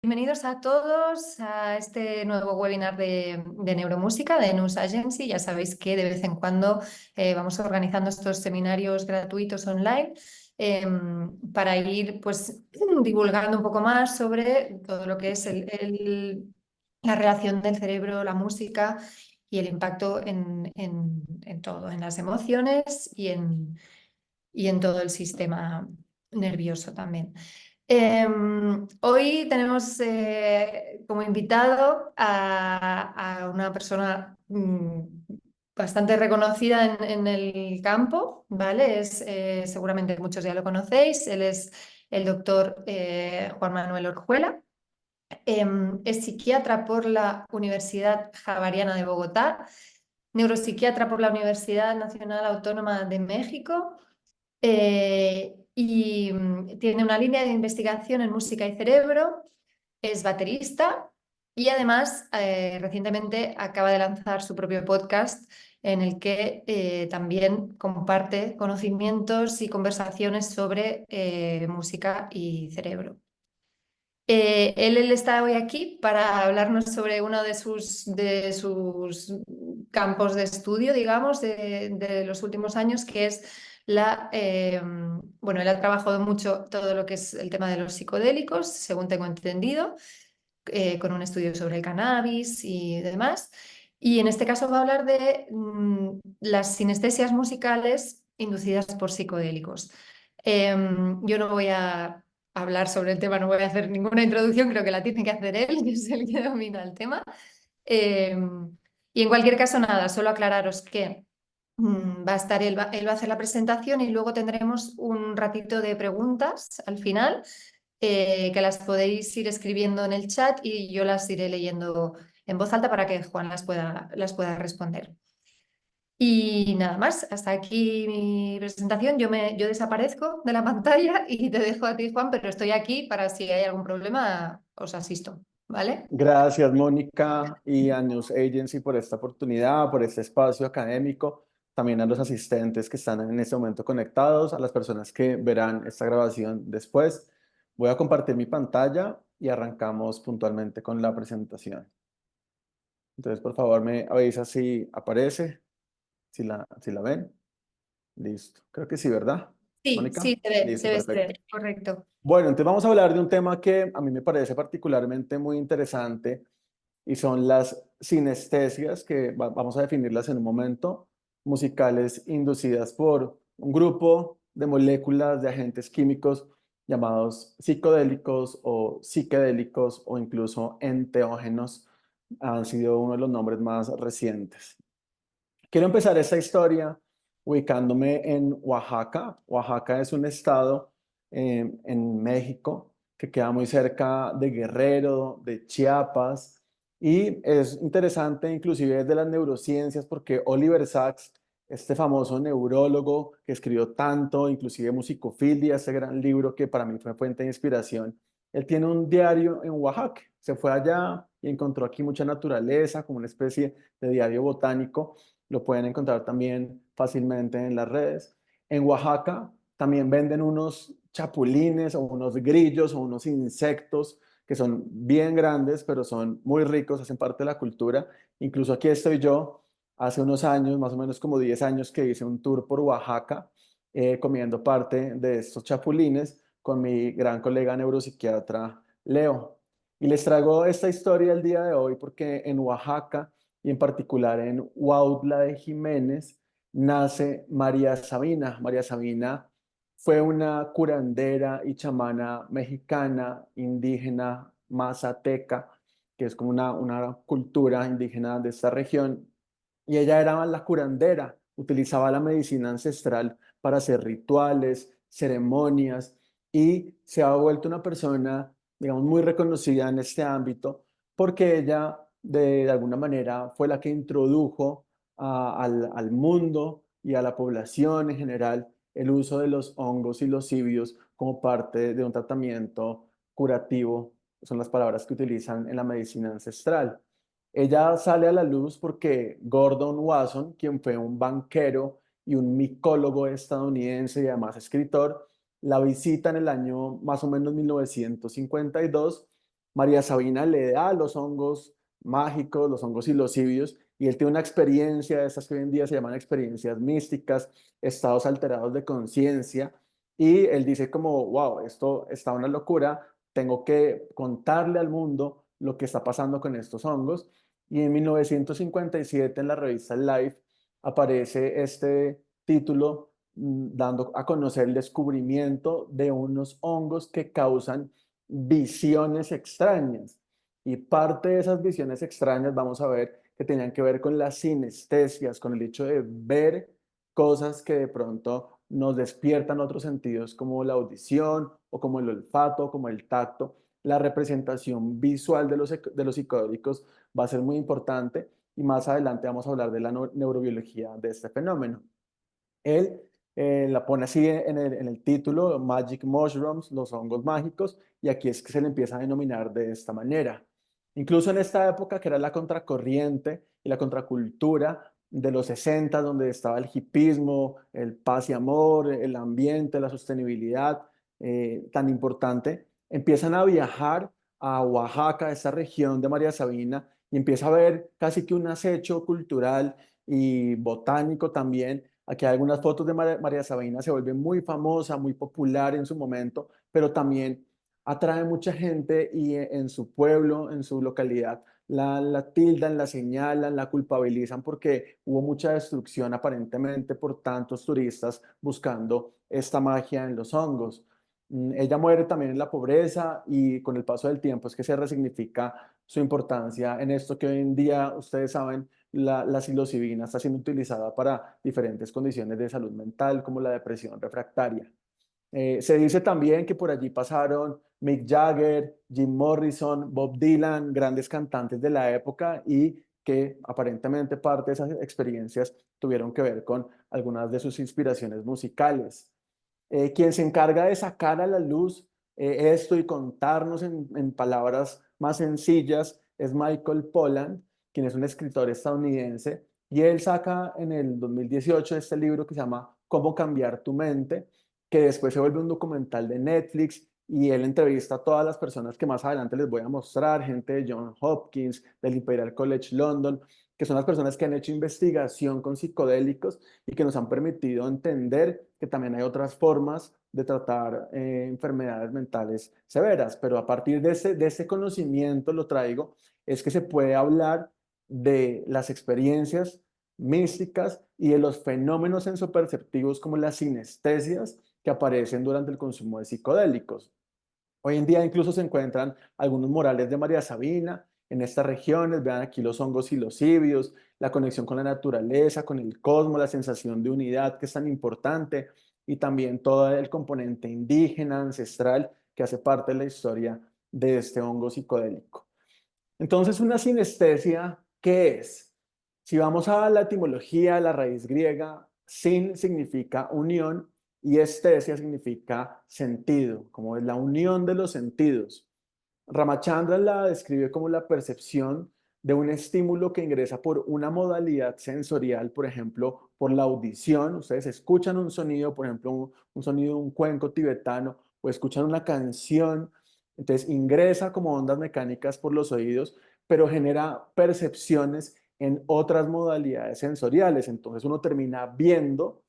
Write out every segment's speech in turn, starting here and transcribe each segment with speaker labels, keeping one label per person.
Speaker 1: Bienvenidos a todos a este nuevo webinar de neuromúsica de News Agency. Ya sabéis que de vez en cuando vamos organizando estos seminarios gratuitos online para ir pues, divulgando un poco más sobre todo lo que es la relación del cerebro, la música y el impacto en todo, en las emociones y en todo el sistema nervioso también. Hoy tenemos como invitado a una persona bastante reconocida en el campo, ¿vale? Seguramente muchos ya lo conocéis. Él es el doctor Juan Manuel Orjuela. Es psiquiatra por la Universidad Javeriana de Bogotá, neuropsiquiatra por la Universidad Nacional Autónoma de México y tiene una línea de investigación en música y cerebro, es baterista y además recientemente acaba de lanzar su propio podcast en el que también comparte conocimientos y conversaciones sobre música y cerebro. Él está hoy aquí para hablarnos sobre uno de sus campos de estudio, digamos, de los últimos años, que es bueno, él ha trabajado mucho todo lo que es el tema de los psicodélicos, según tengo entendido, con un estudio sobre el cannabis y demás. Y en este caso va a hablar de las sinestesias musicales inducidas por psicodélicos. Yo no voy a hablar sobre el tema, no voy a hacer ninguna introducción, creo que la tiene que hacer él, que es el que domina el tema. Y en cualquier caso, nada, solo aclararos que va a estar él va a hacer la presentación y luego tendremos un ratito de preguntas al final, que las podéis ir escribiendo en el chat y yo las iré leyendo en voz alta para que Juan las pueda responder. Y nada más, hasta aquí mi presentación. Yo desaparezco de la pantalla y te dejo a ti, Juan, pero estoy aquí para si hay algún problema, os asisto, ¿vale?
Speaker 2: Gracias, Mónica, y a News Agency por esta oportunidad, por este espacio académico, también a los asistentes que están en este momento conectados, a las personas que verán esta grabación después. Voy a compartir mi pantalla y arrancamos puntualmente con la presentación. Entonces, por favor, me avisa si aparece, si la ven. Listo. Creo que sí, ¿verdad,
Speaker 1: Sí,
Speaker 2: Mónica?
Speaker 1: sí, se
Speaker 2: Listo,
Speaker 1: ve,
Speaker 2: perfecto.
Speaker 1: correcto.
Speaker 2: Bueno, entonces vamos a hablar de un tema que a mí me parece particularmente muy interesante y son las sinestesias, que vamos a definirlas en un momento, musicales inducidas por un grupo de moléculas de agentes químicos llamados psicodélicos o psiquedélicos o incluso enteógenos, han sido uno de los nombres más recientes. Quiero empezar esta historia ubicándome en Oaxaca. Oaxaca es un estado en México que queda muy cerca de Guerrero, de Chiapas, y es interesante inclusive desde las neurociencias porque Oliver Sacks, este famoso neurólogo que escribió tanto, inclusive Musicofilia, ese gran libro que para mí fue fuente de inspiración, él tiene un diario en Oaxaca. Se fue allá y encontró aquí mucha naturaleza, como una especie de diario botánico. Lo pueden encontrar también fácilmente en las redes. En Oaxaca también venden unos chapulines o unos grillos o unos insectos que son bien grandes, pero son muy ricos, hacen parte de la cultura. Incluso aquí estoy yo, hace unos años, más o menos como 10 años, que hice un tour por Oaxaca, comiendo parte de estos chapulines con mi gran colega neuropsiquiatra Leo. Y les traigo esta historia el día de hoy porque en Oaxaca y en particular en Huautla de Jiménez nace María Sabina. María Sabina fue una curandera y chamana mexicana, indígena, mazateca, que es como una cultura indígena de esta región. Y ella era la curandera, utilizaba la medicina ancestral para hacer rituales, ceremonias, y se ha vuelto una persona, digamos, muy reconocida en este ámbito porque ella de alguna manera fue la que introdujo al mundo y a la población en general el uso de los hongos y los cibios como parte de un tratamiento curativo, son las palabras que utilizan en la medicina ancestral. Ella sale a la luz porque Gordon Wasson, quien fue un banquero y un micólogo estadounidense y además escritor, la visita en el año más o menos 1952 María Sabina le da los hongos mágicos, los hongos psilocibios, y él tiene una experiencia de estas que hoy en día se llaman experiencias místicas, estados alterados de conciencia, y él dice como, wow, esto está una locura, tengo que contarle al mundo lo que está pasando con estos hongos. Y en 1957 en la revista Life aparece este título dando a conocer el descubrimiento de unos hongos que causan visiones extrañas. Y parte de esas visiones extrañas vamos a ver que tenían que ver con las sinestesias, con el hecho de ver cosas que de pronto nos despiertan otros sentidos como la audición o como el olfato, como el tacto. La representación visual de los psicodélicos va a ser muy importante y más adelante vamos a hablar de la neurobiología de este fenómeno. Él la pone así en el título, Magic Mushrooms, los hongos mágicos, y aquí es que se le empieza a denominar de esta manera. Incluso en esta época que era la contracorriente y la contracultura de los 60, donde estaba el hipismo, el paz y amor, el ambiente, la sostenibilidad tan importante, empiezan a viajar a Oaxaca, esa región de María Sabina, y empieza a ver casi que un acecho cultural y botánico también. Aquí hay algunas fotos de María Sabina, se vuelve muy famosa, muy popular en su momento, pero también atrae mucha gente y en su pueblo, en su localidad, la tildan, la señalan, la culpabilizan porque hubo mucha destrucción aparentemente por tantos turistas buscando esta magia en los hongos. Ella muere también en la pobreza y con el paso del tiempo es que se resignifica su importancia en esto que hoy en día, ustedes saben, la psilocibina está siendo utilizada para diferentes condiciones de salud mental como la depresión refractaria. Se dice también que por allí pasaron Mick Jagger, Jim Morrison, Bob Dylan, grandes cantantes de la época y que aparentemente parte de esas experiencias tuvieron que ver con algunas de sus inspiraciones musicales. Quien se encarga de sacar a la luz esto y contarnos en palabras más sencillas es Michael Pollan, quien es un escritor estadounidense, y él saca en el 2018 este libro que se llama Cómo cambiar tu mente, que después se vuelve un documental de Netflix y él entrevista a todas las personas que más adelante les voy a mostrar, gente de Johns Hopkins, del Imperial College London, que son las personas que han hecho investigación con psicodélicos y que nos han permitido entender que también hay otras formas de tratar enfermedades mentales severas. Pero a partir de ese conocimiento, lo traigo, es que se puede hablar de las experiencias místicas y de los fenómenos sensoperceptivos como las sinestesias que aparecen durante el consumo de psicodélicos. Hoy en día incluso se encuentran algunos murales de María Sabina en estas regiones. Vean aquí los hongos psilocibios, la conexión con la naturaleza, con el cosmos, la sensación de unidad que es tan importante y también todo el componente indígena, ancestral, que hace parte de la historia de este hongo psicodélico. Entonces, una sinestesia, ¿qué es? Si vamos a la etimología, la raíz griega, sin significa unión y estesia significa sentido, como es la unión de los sentidos. Ramachandran la describe como la percepción de un estímulo que ingresa por una modalidad sensorial, por ejemplo, por la audición. Ustedes escuchan un sonido, por ejemplo, un sonido de un cuenco tibetano o escuchan una canción, entonces ingresa como ondas mecánicas por los oídos, pero genera percepciones en otras modalidades sensoriales. Entonces uno termina viendo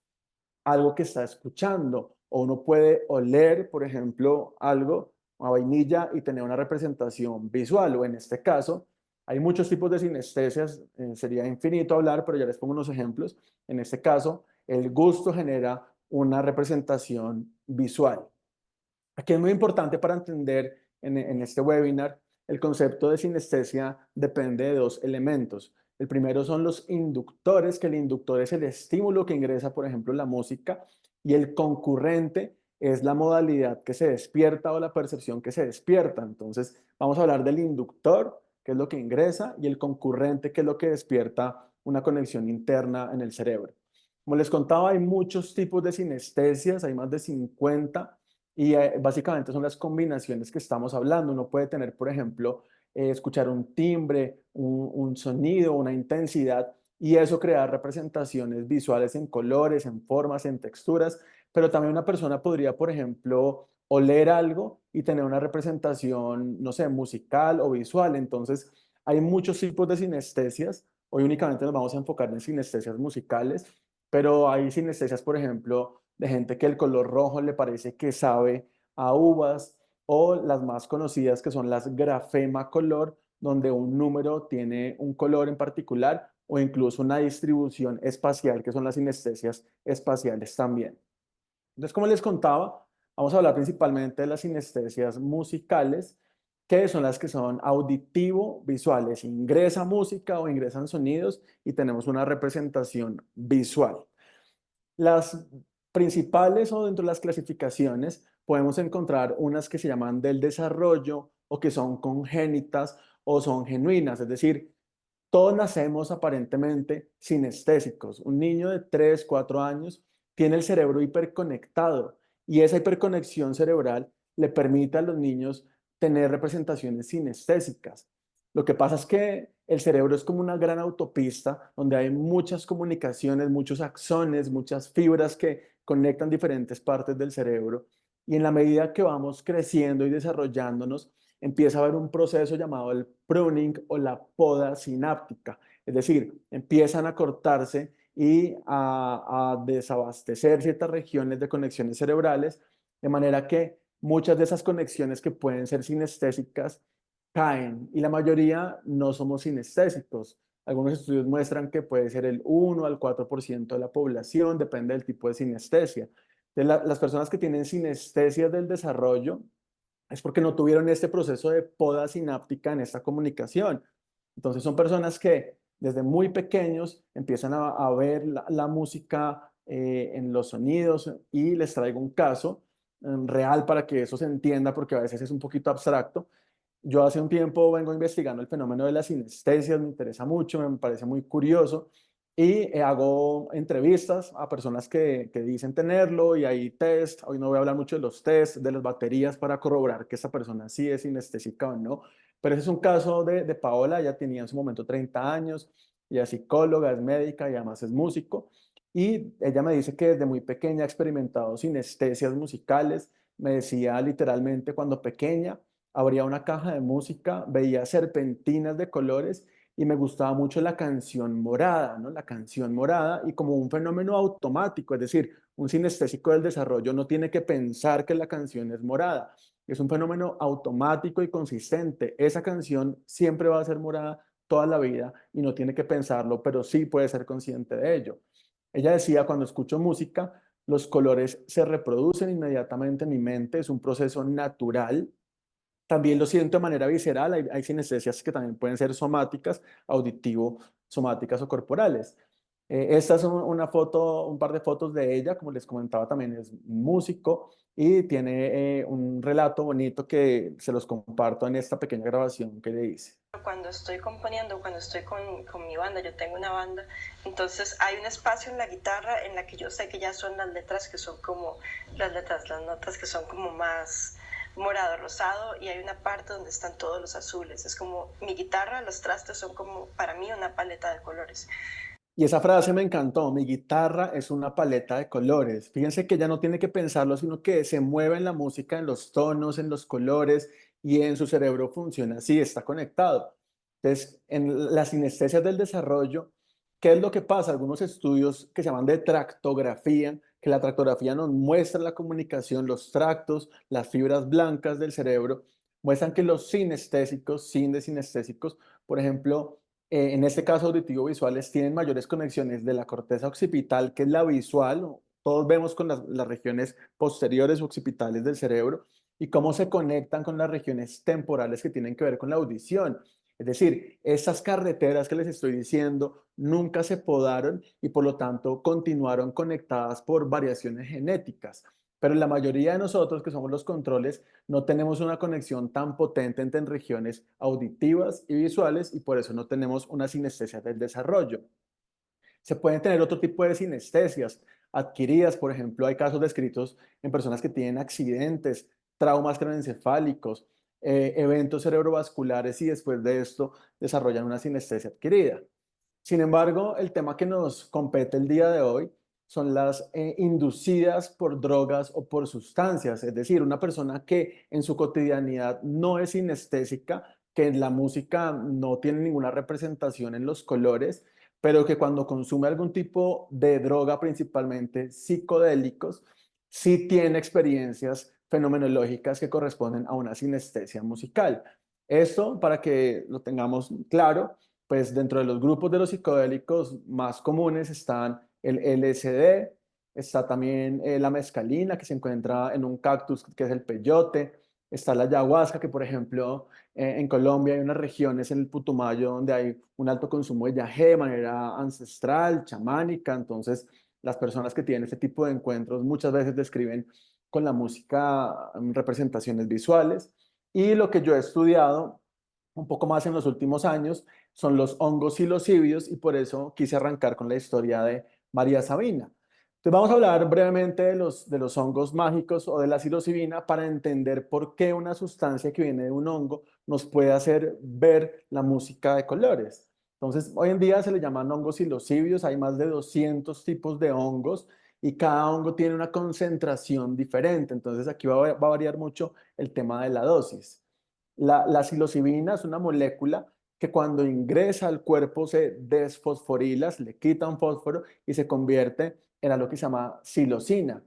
Speaker 2: algo que está escuchando o uno puede oler, por ejemplo, algo, una vainilla y tener una representación visual o en este caso hay muchos tipos de sinestesias, sería infinito hablar, pero ya les pongo unos ejemplos. En este caso, el gusto genera una representación visual. Aquí es muy importante para entender en este webinar, el concepto de sinestesia depende de dos elementos. El primero son los inductores, que el inductor es el estímulo que ingresa, por ejemplo, la música, y el concurrente es la modalidad que se despierta o la percepción que se despierta. Entonces, vamos a hablar del inductor, que es lo que ingresa, y el concurrente, que es lo que despierta una conexión interna en el cerebro. Como les contaba, hay muchos tipos de sinestesias, hay más de 50 y básicamente son las combinaciones que estamos hablando. Uno puede tener, por ejemplo, escuchar un timbre, un sonido, una intensidad, y eso crear representaciones visuales en colores, en formas, en texturas, pero también una persona podría, por ejemplo, oler algo y tener una representación, no sé, musical o visual. Entonces, hay muchos tipos de sinestesias. Hoy únicamente nos vamos a enfocar en sinestesias musicales, pero hay sinestesias, por ejemplo, de gente que el color rojo le parece que sabe a uvas, o las más conocidas que son las grafema color, donde un número tiene un color en particular o incluso una distribución espacial, que son las sinestesias espaciales también. Entonces, como les contaba, vamos a hablar principalmente de las sinestesias musicales, que son las que son auditivo-visuales. Ingresa música o ingresan sonidos y tenemos una representación visual. Las principales o dentro de las clasificaciones podemos encontrar unas que se llaman del desarrollo o que son congénitas o son genuinas, es decir, todos nacemos aparentemente sinestésicos. Un niño de 3, 4 años tiene el cerebro hiperconectado y esa hiperconexión cerebral le permite a los niños tener representaciones sinestésicas. Lo que pasa es que el cerebro es como una gran autopista donde hay muchas comunicaciones, muchos axones, muchas fibras que conectan diferentes partes del cerebro. Y en la medida que vamos creciendo y desarrollándonos, empieza a haber un proceso llamado el pruning o la poda sináptica. Es decir, empiezan a cortarse y a desabastecer ciertas regiones de conexiones cerebrales, de manera que muchas de esas conexiones que pueden ser sinestésicas caen y la mayoría no somos sinestésicos. Algunos estudios muestran que puede ser el 1 al 4% de la población, depende del tipo de sinestesia. Las personas que tienen sinestesia del desarrollo es porque no tuvieron este proceso de poda sináptica en esta comunicación. Entonces son personas que desde muy pequeños empiezan a ver la música en los sonidos y les traigo un caso real para que eso se entienda porque a veces es un poquito abstracto. Yo hace un tiempo vengo investigando el fenómeno de las sinestesias, me interesa mucho, me parece muy curioso y hago entrevistas a personas que dicen tenerlo y hay test. Hoy no voy a hablar mucho de los test, de las baterías para corroborar que esta persona sí es sinestésica o no, pero ese es un caso de Paola. Ella tenía en su momento 30 años, ella es psicóloga, es médica y además es músico y ella me dice que desde muy pequeña ha experimentado sinestesias musicales. Me decía literalmente cuando pequeña abría una caja de música, veía serpentinas de colores y me gustaba mucho la canción morada, ¿no? La canción morada y como un fenómeno automático, es decir, un sinestésico del desarrollo no tiene que pensar que la canción es morada, es un fenómeno automático y consistente. Esa canción siempre va a ser morada toda la vida y no tiene que pensarlo, pero sí puede ser consciente de ello. Ella decía, cuando escucho música, los colores se reproducen inmediatamente en mi mente, es un proceso natural. También lo siento de manera visceral, hay sinestesias que también pueden ser somáticas, auditivo, somáticas o corporales. Esta es una foto, un par de fotos de ella, como les comentaba, también es músico y tiene un relato bonito que se los comparto en esta pequeña grabación que le hice.
Speaker 3: Cuando estoy componiendo, cuando estoy con mi banda, yo tengo una banda, entonces hay un espacio en la guitarra en la que yo sé que ya son las letras que son como las letras, las notas que son como más morado, rosado, y hay una parte donde están todos los azules. Es como mi guitarra, los trastes son como para mí una paleta de colores.
Speaker 2: Y esa frase me encantó, mi guitarra es una paleta de colores. Fíjense que ella no tiene que pensarlo, sino que se mueve en la música, en los tonos, en los colores y en su cerebro funciona así, está conectado. Entonces, en las sinestesias del desarrollo, ¿qué es lo que pasa? Algunos estudios que se llaman de tractografía, que la tractografía nos muestra la comunicación, los tractos, las fibras blancas del cerebro, muestran que los sinestésicos, sinestésicos, por ejemplo, en este caso auditivo-visuales, tienen mayores conexiones de la corteza occipital, que es la visual. Todos vemos con las regiones posteriores occipitales del cerebro y cómo se conectan con las regiones temporales que tienen que ver con la audición. Es decir, esas carreteras que les estoy diciendo nunca se podaron y por lo tanto continuaron conectadas por variaciones genéticas. Pero la mayoría de nosotros, que somos los controles, no tenemos una conexión tan potente entre regiones auditivas y visuales y por eso no tenemos una sinestesia del desarrollo. Se pueden tener otro tipo de sinestesias adquiridas, por ejemplo, hay casos descritos en personas que tienen accidentes, traumas craneoencefálicos, eventos cerebrovasculares y después de esto desarrollan una sinestesia adquirida. Sin embargo, el tema que nos compete el día de hoy son las inducidas por drogas o por sustancias, es decir, una persona que en su cotidianidad no es sinestésica, que en la música no tiene ninguna representación en los colores, pero que cuando consume algún tipo de droga, principalmente psicodélicos, sí tiene experiencias fenomenológicas que corresponden a una sinestesia musical. Esto, para que lo tengamos claro, pues dentro de los grupos de los psicodélicos más comunes están el LSD, está también la mescalina que se encuentra en un cactus que es el peyote, está la ayahuasca que por ejemplo en Colombia hay unas regiones en el Putumayo donde hay un alto consumo de yagé de manera ancestral, chamánica, entonces las personas que tienen este tipo de encuentros muchas veces describen con la música representaciones visuales y lo que yo he estudiado un poco más en los últimos años son los hongos psilocíbidos y por eso quise arrancar con la historia de María Sabina. Entonces vamos a hablar brevemente de los hongos mágicos o de la psilocibina para entender por qué una sustancia que viene de un hongo nos puede hacer ver la música de colores. Entonces, hoy en día se le llaman hongos psilocíbidos, hay más de 200 tipos de hongos y cada hongo tiene una concentración diferente. Entonces, aquí va a variar mucho el tema de la dosis. La psilocibina es una molécula que cuando ingresa al cuerpo se desfosforila, se le quita un fósforo y se convierte en algo que se llama psilocina.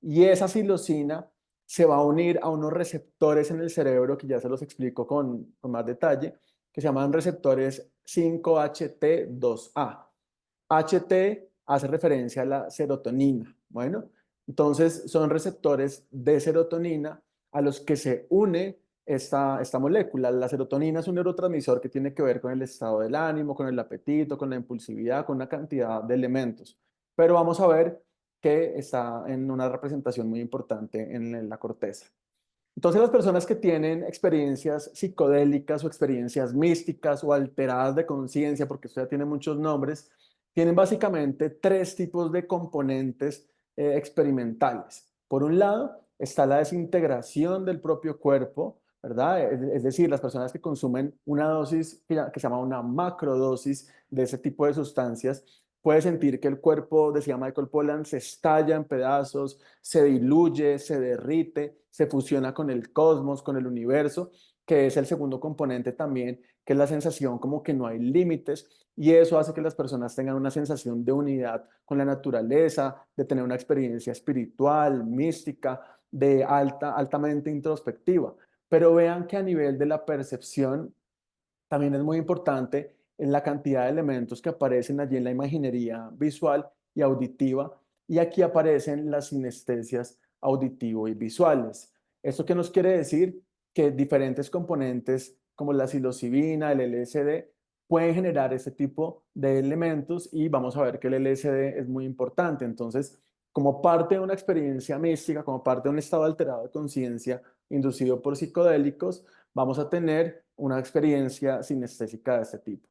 Speaker 2: Y esa psilocina se va a unir a unos receptores en el cerebro, que ya se los explico con más detalle, que se llaman receptores 5-HT2A. HT hace referencia a la serotonina. Bueno, entonces son receptores de serotonina a los que se une esta molécula. La serotonina es un neurotransmisor que tiene que ver con el estado del ánimo, con el apetito, con la impulsividad, con una cantidad de elementos. Pero vamos a ver que está en una representación muy importante en la corteza. Entonces las personas que tienen experiencias psicodélicas o experiencias místicas o alteradas de conciencia, porque esto ya tiene muchos nombres, tienen básicamente tres tipos de componentes experimentales. Por un lado, está la desintegración del propio cuerpo, ¿verdad? Es decir, las personas que consumen una dosis que se llama una macrodosis de ese tipo de sustancias, puede sentir que el cuerpo, decía Michael Pollan, se estalla en pedazos, se diluye, se derrite, se fusiona con el cosmos, con el universo, que es el segundo componente también, que es la sensación como que no hay límites, y eso hace que las personas tengan una sensación de unidad con la naturaleza, de tener una experiencia espiritual, mística, de altamente introspectiva. Pero vean que a nivel de la percepción también es muy importante en la cantidad de elementos que aparecen allí en la imaginería visual y auditiva, y aquí aparecen las sinestesias auditivo y visuales. ¿Esto qué nos quiere decir? Que diferentes componentes como la psilocibina, el LSD, pueden generar este tipo de elementos y vamos a ver que el LSD es muy importante. Entonces, como parte de una experiencia mística, como parte de un estado alterado de conciencia inducido por psicodélicos, vamos a tener una experiencia sinestésica de este tipo.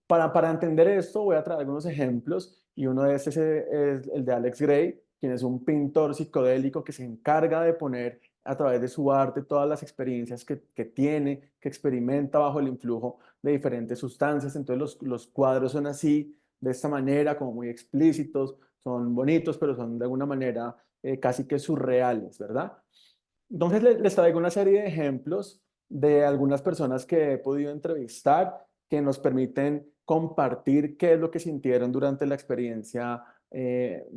Speaker 2: Para entender esto, voy a traer algunos ejemplos y uno de estos es el de Alex Gray, quien es un pintor psicodélico que se encarga de poner a través de su arte todas las experiencias que tiene, que experimenta bajo el influjo de diferentes sustancias. Entonces los cuadros son así, de esta manera, como muy explícitos, son bonitos, pero son de alguna manera casi que surreales, ¿verdad? Entonces les traigo una serie de ejemplos de algunas personas que he podido entrevistar que nos permiten compartir qué es lo que sintieron durante la experiencia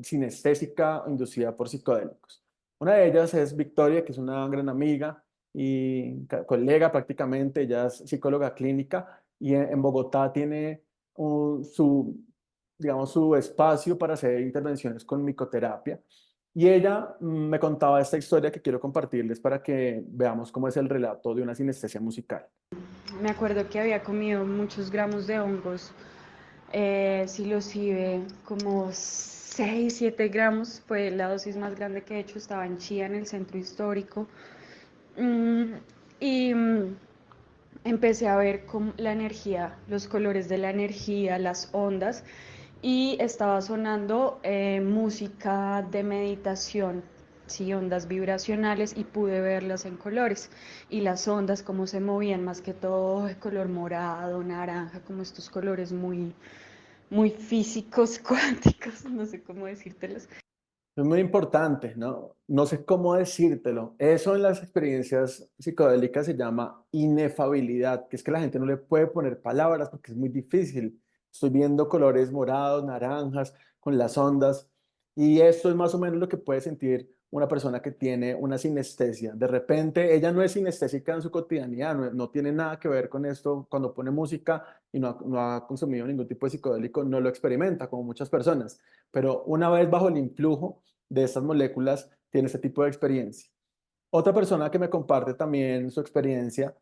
Speaker 2: sinestésica inducida por psicodélicos. Una de ellas es Victoria, que es una gran amiga y colega prácticamente, ella es psicóloga clínica y en Bogotá tiene digamos, su espacio para hacer intervenciones con micoterapia. Y ella me contaba esta historia que quiero compartirles para que veamos cómo es el relato de una sinestesia musical.
Speaker 4: Me acuerdo que había comido muchos gramos de hongos, psilocibe, como 6, 7 gramos, fue la dosis más grande que he hecho, estaba en Chía, en el centro histórico, y empecé a ver la energía, los colores de la energía, las ondas, y estaba sonando música de meditación, sí, ondas vibracionales, y pude verlas en colores y las ondas cómo se movían, más que todo de color morado, naranja, como estos colores muy muy físicos, cuánticos, no sé cómo decírtelos.
Speaker 2: Es muy importante, ¿no? No sé cómo decírtelo. Eso en las experiencias psicodélicas se llama inefabilidad, que es que la gente no le puede poner palabras porque es muy difícil. Estoy viendo colores morados, naranjas, con las ondas, y esto es más o menos lo que puede sentir una persona que tiene una sinestesia. De repente, ella no es sinestésica en su cotidianidad, no tiene nada que ver con esto. Cuando pone música y no ha consumido ningún tipo de psicodélico, no lo experimenta, como muchas personas. Pero una vez bajo el influjo de estas moléculas tiene este tipo de experiencia. Otra persona que me comparte también su experiencia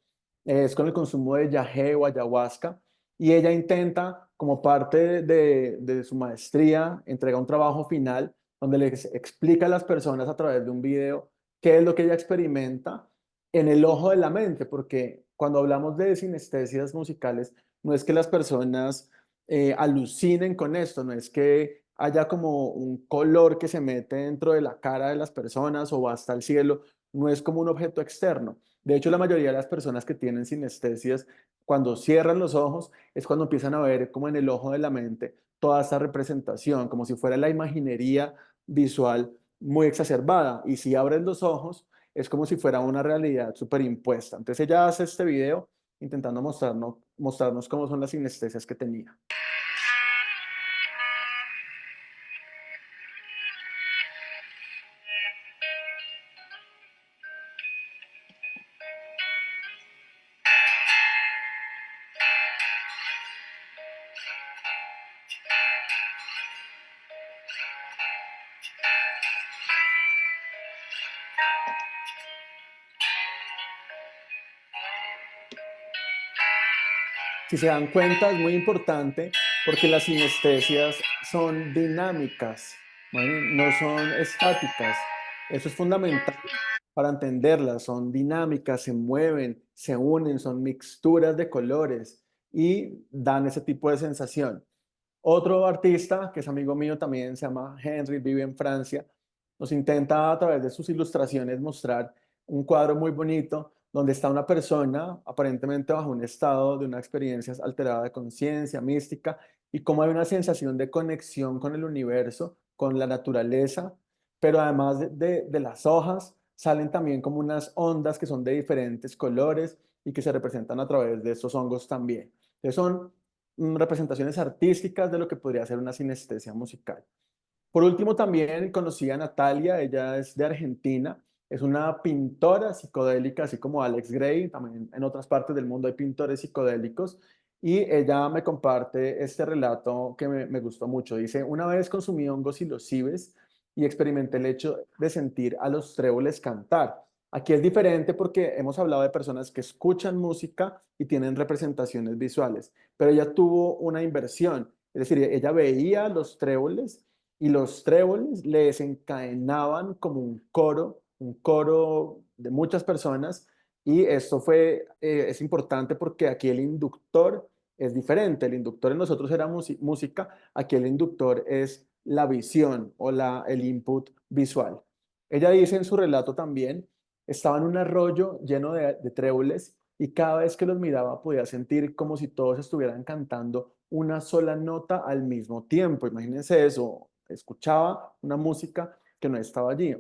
Speaker 2: es con el consumo de yagé o ayahuasca, y ella intenta, como parte de su maestría, entrega un trabajo final donde les explica a las personas a través de un video qué es lo que ella experimenta en el ojo de la mente, porque cuando hablamos de sinestesias musicales, no es que las personas alucinen con esto, no es que haya como un color que se mete dentro de la cara de las personas o va hasta el cielo, no es como un objeto externo. De hecho, la mayoría de las personas que tienen sinestesias, cuando cierran los ojos, es cuando empiezan a ver como en el ojo de la mente toda esta representación, como si fuera la imaginería visual muy exacerbada. Y si abres los ojos, es como si fuera una realidad superimpuesta. Entonces ella hace este video intentando mostrarnos cómo son las sinestesias que tenía. Si se dan cuenta, es muy importante porque las sinestesias son dinámicas, ¿vale? No son estáticas. Eso es fundamental para entenderlas. Son dinámicas, se mueven, se unen, son mixturas de colores y dan ese tipo de sensación. Otro artista, que es amigo mío también, se llama Henry, vive en Francia, nos intenta a través de sus ilustraciones mostrar un cuadro muy bonito donde está una persona aparentemente bajo un estado de una experiencia alterada de conciencia, mística, y cómo hay una sensación de conexión con el universo, con la naturaleza, pero además de las hojas salen también como unas ondas que son de diferentes colores y que se representan a través de estos hongos también. Entonces son representaciones artísticas de lo que podría ser una sinestesia musical. Por último, también conocí a Natalia, ella es de Argentina, es una pintora psicodélica, así como Alex Gray, también en otras partes del mundo hay pintores psicodélicos, y ella me comparte este relato que me gustó mucho. Dice: una vez consumí hongos psilocibes y experimenté el hecho de sentir a los tréboles cantar. Aquí es diferente porque hemos hablado de personas que escuchan música y tienen representaciones visuales, pero ella tuvo una inversión, es decir, ella veía los tréboles y los tréboles le desencadenaban como un coro de muchas personas, y esto es importante porque aquí el inductor es diferente. El inductor en nosotros era música, aquí el inductor es la visión o el input visual. Ella dice en su relato también: estaba en un arroyo lleno de tréboles y cada vez que los miraba podía sentir como si todos estuvieran cantando una sola nota al mismo tiempo. Imagínense eso, escuchaba una música que no estaba allí.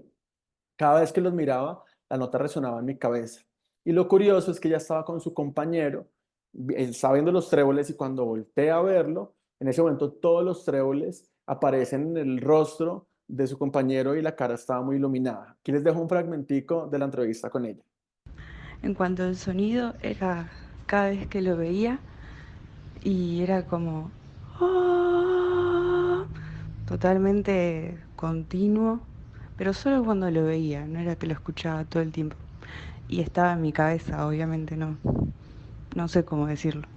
Speaker 2: Cada vez que los miraba, la nota resonaba en mi cabeza. Y lo curioso es que ella estaba con su compañero, él estaba viendo los tréboles, y cuando voltea a verlo, en ese momento todos los tréboles aparecen en el rostro de su compañero y la cara estaba muy iluminada. Aquí les dejo un fragmentico de la entrevista con ella.
Speaker 5: En cuanto al sonido, era cada vez que lo veía y era como "Ah", totalmente continuo, pero solo cuando lo veía, no era que lo escuchaba todo el tiempo. Y estaba en mi cabeza, obviamente no sé cómo decirlo.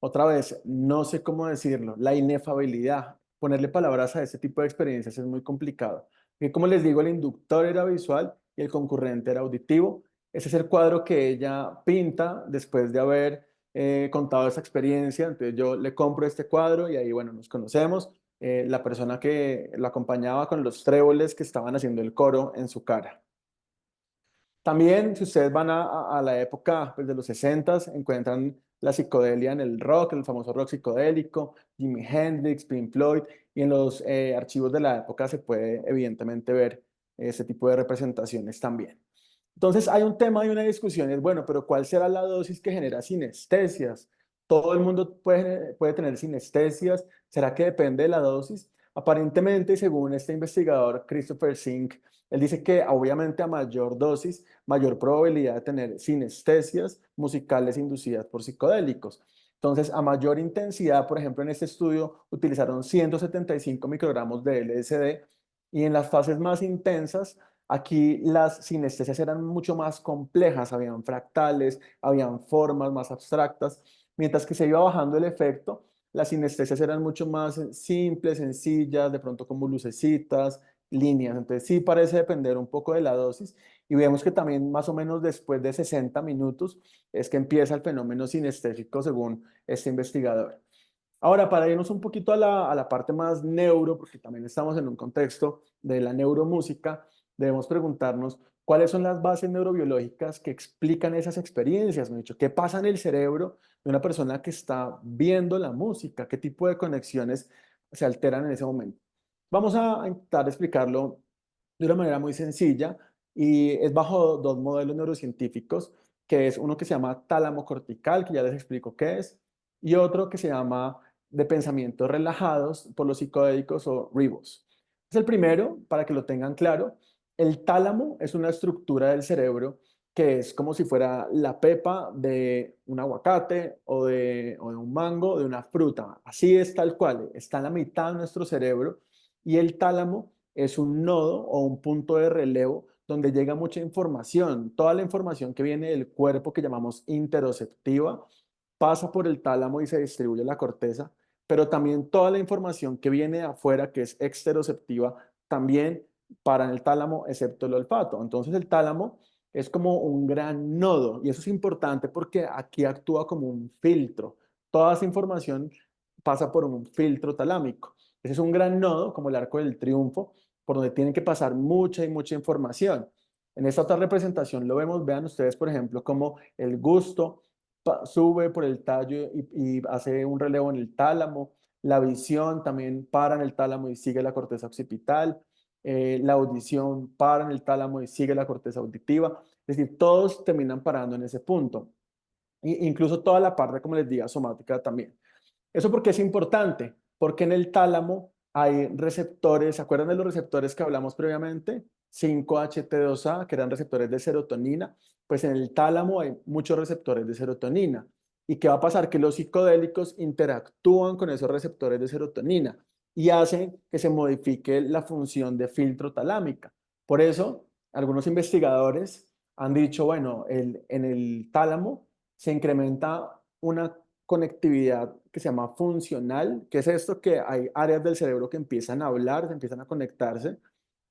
Speaker 2: Otra vez, no sé cómo decirlo, la inefabilidad. Ponerle palabras a este tipo de experiencias es muy complicado. Y como les digo, el inductor era visual y el concurrente era auditivo. Ese es el cuadro que ella pinta después de haber contado esa experiencia. Entonces yo le compro este cuadro y ahí, bueno, nos conocemos. La persona que lo acompañaba con los tréboles que estaban haciendo el coro en su cara. También, si ustedes van a la época, pues, de los 60, encuentran la psicodelia en el rock, el famoso rock psicodélico, Jimi Hendrix, Pink Floyd, y en los archivos de la época se puede evidentemente ver ese tipo de representaciones también. Entonces hay un tema y una discusión, es bueno, pero ¿cuál será la dosis que genera sinestesias? ¿Todo el mundo puede tener sinestesias? ¿Será que depende de la dosis? Aparentemente, según este investigador Christopher Sink, él dice que obviamente a mayor dosis, mayor probabilidad de tener sinestesias musicales inducidas por psicodélicos. Entonces, a mayor intensidad, por ejemplo, en este estudio utilizaron 175 microgramos de LSD y en las fases más intensas, aquí las sinestesias eran mucho más complejas, habían fractales, habían formas más abstractas, mientras que se iba bajando el efecto, las sinestesias eran mucho más simples, sencillas, de pronto como lucecitas, líneas. Entonces sí parece depender un poco de la dosis y vemos que también más o menos después de 60 minutos es que empieza el fenómeno sinestésico según este investigador. Ahora, para irnos un poquito a la parte más neuro, porque también estamos en un contexto de la neuromúsica, debemos preguntarnos cuáles son las bases neurobiológicas que explican esas experiencias. Me he dicho, ¿qué pasa en el cerebro de una persona que está viendo la música? ¿Qué tipo de conexiones se alteran en ese momento? Vamos a intentar explicarlo de una manera muy sencilla y es bajo dos modelos neurocientíficos, que es uno que se llama tálamo cortical, que ya les explico qué es, y otro que se llama de pensamientos relajados por los psicodélicos o REBOS. Es el primero, para que lo tengan claro. El tálamo es una estructura del cerebro que es como si fuera la pepa de un aguacate o de un mango o de una fruta. Así es tal cual, está en la mitad de nuestro cerebro y el tálamo es un nodo o un punto de relevo donde llega mucha información. Toda la información que viene del cuerpo que llamamos interoceptiva pasa por el tálamo y se distribuye a la corteza, pero también toda la información que viene de afuera, que es exteroceptiva, también para en el tálamo, excepto el olfato. Entonces el tálamo es como un gran nodo y eso es importante porque aquí actúa como un filtro. Toda esa información pasa por un filtro talámico. Ese es un gran nodo, como el Arco del Triunfo, por donde tienen que pasar mucha y mucha información. En esta otra representación lo vemos, vean ustedes, por ejemplo, como el gusto sube por el tallo y hace un relevo en el tálamo, la visión también para en el tálamo y sigue la corteza occipital, la audición para en el tálamo y sigue la corteza auditiva, es decir, todos terminan parando en ese punto, incluso toda la parte, como les digo, somática también. ¿Eso por qué es importante? Porque en el tálamo hay receptores, ¿se acuerdan de los receptores que hablamos previamente? 5-HT2A, que eran receptores de serotonina. Pues en el tálamo hay muchos receptores de serotonina. ¿Y qué va a pasar? Que los psicodélicos interactúan con esos receptores de serotonina y hacen que se modifique la función de filtro talámica. Por eso, algunos investigadores han dicho, bueno, en el tálamo se incrementa una conectividad que se llama funcional, que es esto que hay áreas del cerebro que empiezan a hablar, se empiezan a conectarse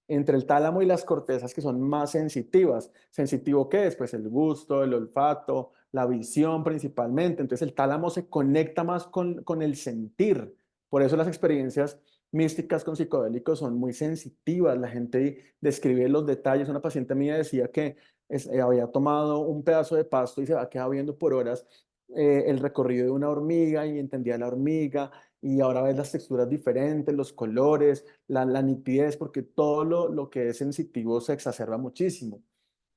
Speaker 2: entre el tálamo y las cortezas que son más sensitivas. ¿Sensitivo qué es? Pues el gusto, el olfato, la visión principalmente. Entonces el tálamo se conecta más con el sentir. Por eso las experiencias místicas con psicodélicos son muy sensitivas. La gente describe los detalles. Una paciente mía decía que había tomado un pedazo de pasto y se había quedado viendo por horas el recorrido de una hormiga y entendía la hormiga y ahora ves las texturas diferentes, los colores, la nitidez, porque todo lo que es sensitivo se exacerba muchísimo.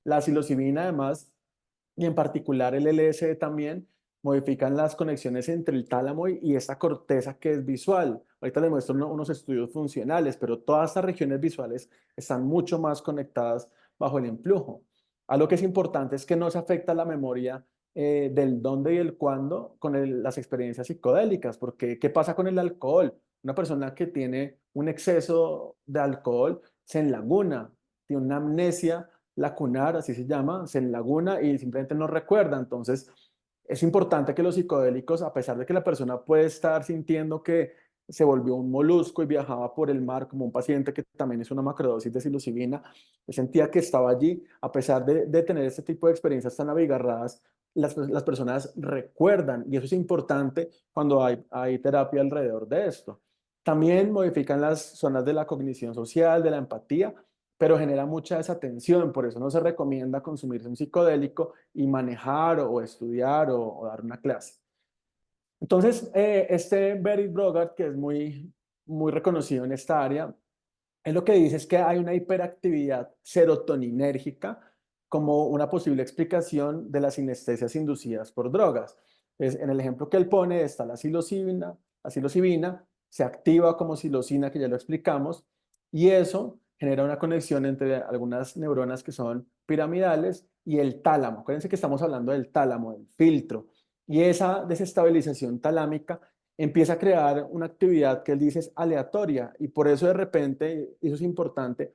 Speaker 2: La psilocibina además, y en particular el LSD también, modifican las conexiones entre el tálamo y esta corteza que es visual. Ahorita les muestro unos estudios funcionales, pero todas estas regiones visuales están mucho más conectadas bajo el influjo. Algo que es importante es que no se afecta la memoria del dónde y el cuándo con las experiencias psicodélicas, porque ¿qué pasa con el alcohol? Una persona que tiene un exceso de alcohol se enlaguna, tiene una amnesia lacunar, así se llama, se enlaguna y simplemente no recuerda. Entonces, es importante que los psicodélicos, a pesar de que la persona puede estar sintiendo que se volvió un molusco y viajaba por el mar, como un paciente que también es una macrodosis de psilocibina, sentía que estaba allí, a pesar de tener este tipo de experiencias tan abigarradas, las personas recuerdan y eso es importante cuando hay terapia alrededor de esto. También modifican las zonas de la cognición social, de la empatía, pero genera mucha desatención, por eso no se recomienda consumirse un psicodélico y manejar o estudiar o dar una clase. Entonces, este Berit Brogard, que es muy reconocido en esta área, él lo que dice es que hay una hiperactividad serotoninérgica como una posible explicación de las sinestesias inducidas por drogas. En el ejemplo que él pone está la psilocibina se activa como psilocina, que ya lo explicamos, y eso genera una conexión entre algunas neuronas que son piramidales y el tálamo. Acuérdense que estamos hablando del tálamo, del filtro, y esa desestabilización talámica empieza a crear una actividad que él dice es aleatoria y por eso de repente, y eso es importante,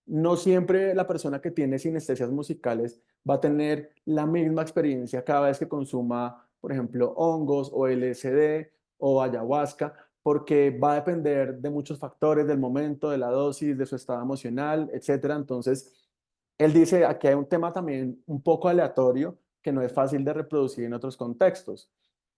Speaker 2: no siempre la persona que tiene sinestesias musicales va a tener la misma experiencia cada vez que consuma, por ejemplo, hongos o LSD o ayahuasca, porque va a depender de muchos factores, del momento, de la dosis, de su estado emocional, etcétera. Entonces, él dice, aquí hay un tema también un poco aleatorio que no es fácil de reproducir en otros contextos.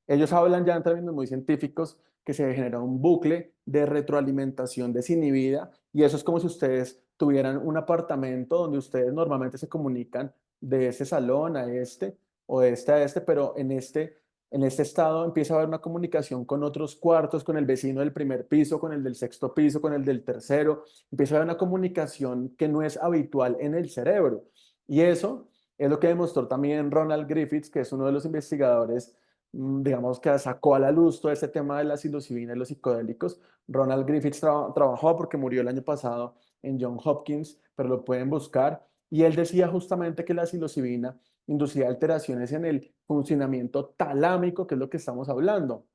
Speaker 2: Ellos hablan ya en términos muy científicos que se genera un bucle de retroalimentación desinhibida y eso es como si ustedes tuvieran un apartamento donde ustedes normalmente se comunican de este salón a este o de este a este, pero en este estado empieza a haber una comunicación con otros cuartos, con el vecino del primer piso, con el del sexto piso, con el del tercero, empieza a haber una comunicación que no es habitual en el cerebro y eso es lo que demostró también Ronald Griffiths, que es uno de los investigadores digamos que sacó a la luz todo este tema de la psilocibina y los psicodélicos. Ronald Griffiths trabajó porque murió el año pasado en Johns Hopkins, pero lo pueden buscar. Y él decía justamente que la psilocibina inducía alteraciones en el funcionamiento talámico, que es lo que estamos hablando.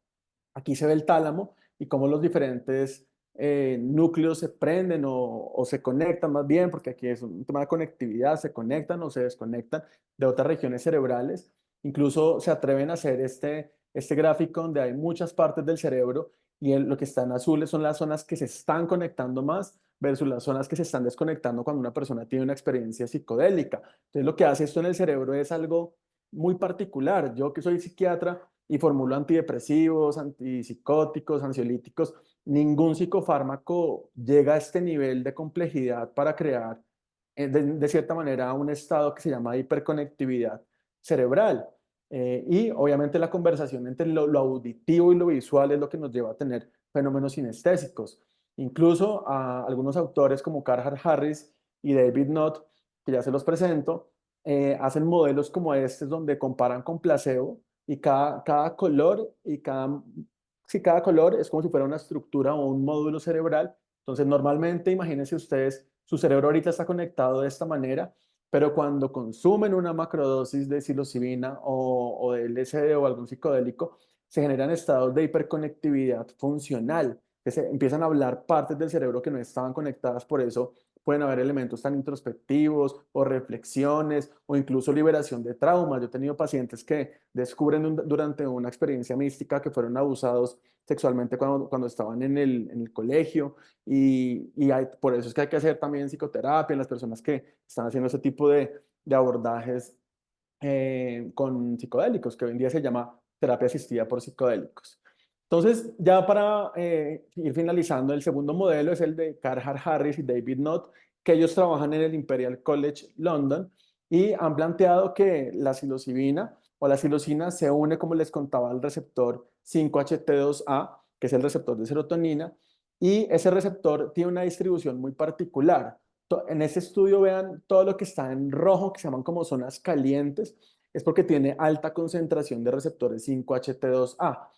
Speaker 2: Aquí se ve el tálamo y cómo los diferentes núcleos se prenden o se conectan más bien, porque aquí es un tema de conectividad, se conectan o se desconectan de otras regiones cerebrales. Incluso se atreven a hacer este gráfico donde hay muchas partes del cerebro y lo que está en azules son las zonas que se están conectando más versus las zonas que se están desconectando cuando una persona tiene una experiencia psicodélica. Entonces lo que hace esto en el cerebro es algo muy particular. Yo que soy psiquiatra y formulo antidepresivos, antipsicóticos, ansiolíticos, ningún psicofármaco llega a este nivel de complejidad para crear, de cierta manera, un estado que se llama hiperconectividad cerebral. Y obviamente la conversación entre lo auditivo y lo visual es lo que nos lleva a tener fenómenos sinestésicos. Incluso a algunos autores como Carhart Harris y David Nutt, que ya se los presento, hacen modelos como estos donde comparan con placebo y cada color sí, cada color es como si fuera una estructura o un módulo cerebral. Entonces, normalmente, imagínense ustedes, su cerebro ahorita está conectado de esta manera, pero cuando consumen una macrodosis de psilocibina o de LSD o algún psicodélico, se generan estados de hiperconectividad funcional, que se empiezan a hablar partes del cerebro que no estaban conectadas, por eso pueden haber elementos tan introspectivos o reflexiones o incluso liberación de traumas. Yo he tenido pacientes que descubren durante una experiencia mística que fueron abusados sexualmente cuando estaban en el colegio por eso es que hay que hacer también psicoterapia en las personas que están haciendo ese tipo de abordajes con psicodélicos, que hoy en día se llama terapia asistida por psicodélicos. Entonces, ya para ir finalizando, el segundo modelo es el de Carhart Harris y David Nutt, que ellos trabajan en el Imperial College London y han planteado que la psilocibina o la psilocina se une, como les contaba, al receptor 5-HT2A, que es el receptor de serotonina, y ese receptor tiene una distribución muy particular. En este estudio vean todo lo que está en rojo, que se llaman como zonas calientes, es porque tiene alta concentración de receptores 5-HT2A.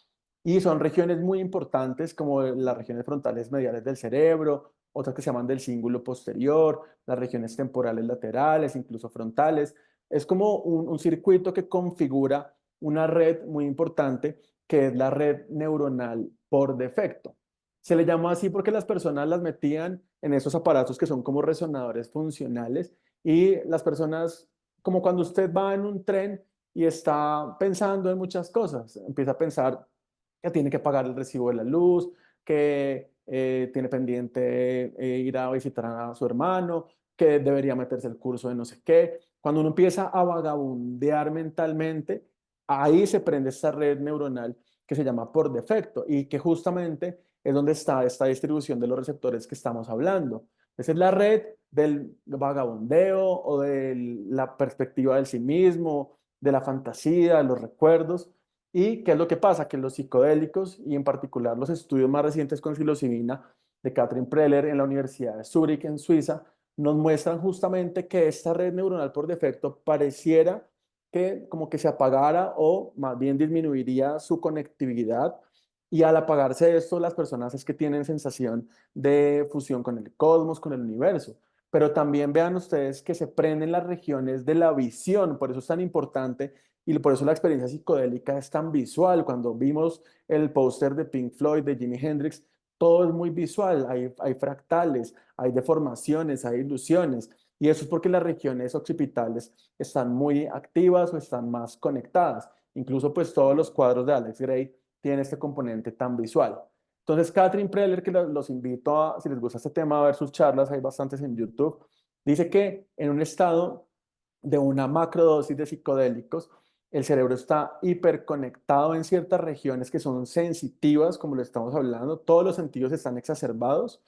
Speaker 2: Y son regiones muy importantes como las regiones frontales mediales del cerebro, otras que se llaman del cíngulo posterior, las regiones temporales laterales, incluso frontales. Es como un circuito que configura una red muy importante que es la red neuronal por defecto. Se le llamó así porque las personas las metían en esos aparatos que son como resonadores funcionales y las personas, como cuando usted va en un tren y está pensando en muchas cosas, empieza a pensar que tiene que pagar el recibo de la luz, que tiene pendiente ir a visitar a su hermano, que debería meterse el curso de no sé qué. Cuando uno empieza a vagabundear mentalmente, ahí se prende esta red neuronal que se llama por defecto y que justamente es donde está esta distribución de los receptores que estamos hablando. Esa es la red del vagabundeo o de la perspectiva del sí mismo, de la fantasía, de los recuerdos. ¿Y qué es lo que pasa? Que los psicodélicos, y en particular los estudios más recientes con psilocibina de Katrin Preller en la Universidad de Zúrich, en Suiza, nos muestran justamente que esta red neuronal por defecto pareciera que como que se apagara o más bien disminuiría su conectividad, y al apagarse esto las personas es que tienen sensación de fusión con el cosmos, con el universo. Pero también vean ustedes que se prenden las regiones de la visión, por eso es tan importante y por eso la experiencia psicodélica es tan visual. Cuando vimos el póster de Pink Floyd, de Jimi Hendrix, todo es muy visual, hay fractales, hay deformaciones, hay ilusiones, y eso es porque las regiones occipitales están muy activas o están más conectadas. Incluso pues todos los cuadros de Alex Gray tienen este componente tan visual. Entonces, Katrin Preller, que los invito a, si les gusta este tema, a ver sus charlas, hay bastantes en YouTube, dice que en un estado de una macrodosis de psicodélicos, el cerebro está hiperconectado en ciertas regiones que son sensitivas, como lo estamos hablando, todos los sentidos están exacerbados,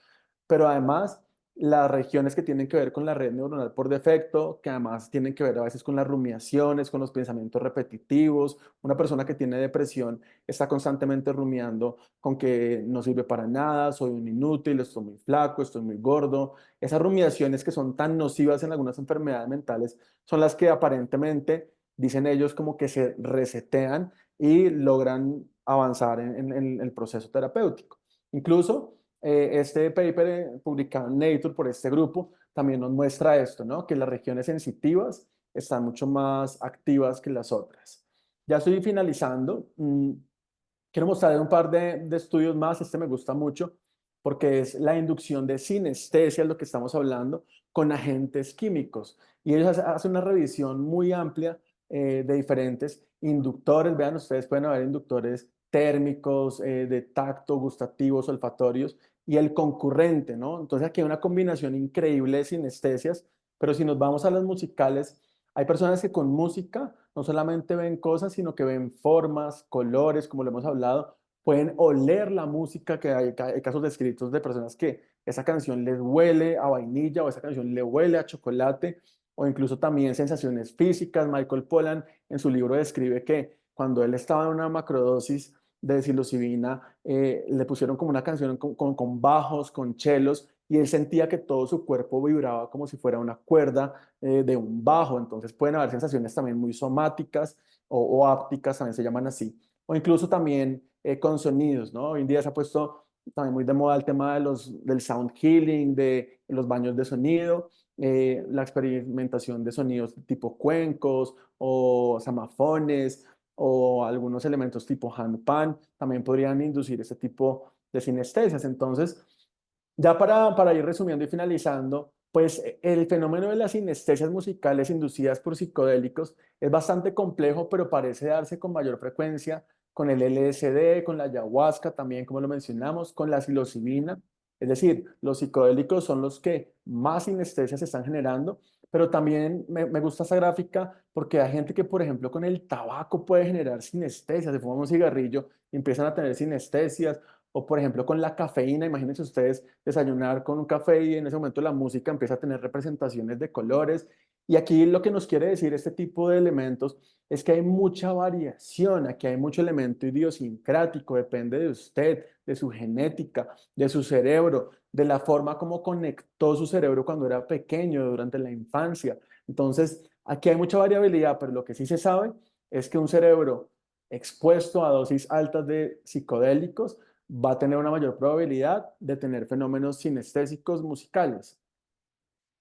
Speaker 2: pero además las regiones que tienen que ver con la red neuronal por defecto, que además tienen que ver a veces con las rumiaciones, con los pensamientos repetitivos. Una persona que tiene depresión está constantemente rumiando con que no sirve para nada, soy un inútil, estoy muy flaco, estoy muy gordo. Esas rumiaciones que son tan nocivas en algunas enfermedades mentales son las que aparentemente, dicen ellos, como que se resetean y logran avanzar en el proceso terapéutico. Incluso este paper publicado en Nature por este grupo también nos muestra esto, ¿no? Que las regiones sensitivas están mucho más activas que las otras. Ya estoy finalizando. Quiero mostrarles un par de estudios más. Este me gusta mucho porque es la inducción de sinestesia, es lo que estamos hablando, con agentes químicos. Y ellos hacen una revisión muy amplia de diferentes inductores. Vean, ustedes pueden haber inductores térmicos, de tacto, gustativos, olfatorios, y el concurrente, ¿no? Entonces aquí hay una combinación increíble de sinestesias, pero si nos vamos a las musicales, hay personas que con música no solamente ven cosas, sino que ven formas, colores, como lo hemos hablado, pueden oler la música, que hay casos descritos de personas que esa canción les huele a vainilla o esa canción le huele a chocolate, o incluso también sensaciones físicas. Michael Pollan en su libro describe que cuando él estaba en una macrodosis de psilocibina, le pusieron como una canción con bajos, con chelos, y él sentía que todo su cuerpo vibraba como si fuera una cuerda de un bajo. Entonces pueden haber sensaciones también muy somáticas o ápticas, también se llaman así, o incluso también con sonidos, ¿no? Hoy en día se ha puesto también muy de moda el tema del sound healing, de los baños de sonido, la experimentación de sonidos tipo cuencos o samafones o algunos elementos tipo handpan, también podrían inducir este tipo de sinestesias. Entonces, ya para ir resumiendo y finalizando, pues el fenómeno de las sinestesias musicales inducidas por psicodélicos es bastante complejo, pero parece darse con mayor frecuencia con el LSD, con la ayahuasca también, como lo mencionamos, con la psilocibina. Es decir, los psicodélicos son los que más sinestesias se están generando, pero también me gusta esa gráfica porque hay gente que, por ejemplo, con el tabaco puede generar sinestesias. Se fuman un cigarrillo y empiezan a tener sinestesias, o por ejemplo con la cafeína. Imagínense ustedes desayunar con un café y en ese momento la música empieza a tener representaciones de colores. Y aquí lo que nos quiere decir este tipo de elementos es que hay mucha variación, aquí hay mucho elemento idiosincrático, depende de usted, de su genética, de su cerebro, de la forma como conectó su cerebro cuando era pequeño, durante la infancia. Entonces, aquí hay mucha variabilidad, pero lo que sí se sabe es que un cerebro expuesto a dosis altas de psicodélicos va a tener una mayor probabilidad de tener fenómenos sinestésicos musicales.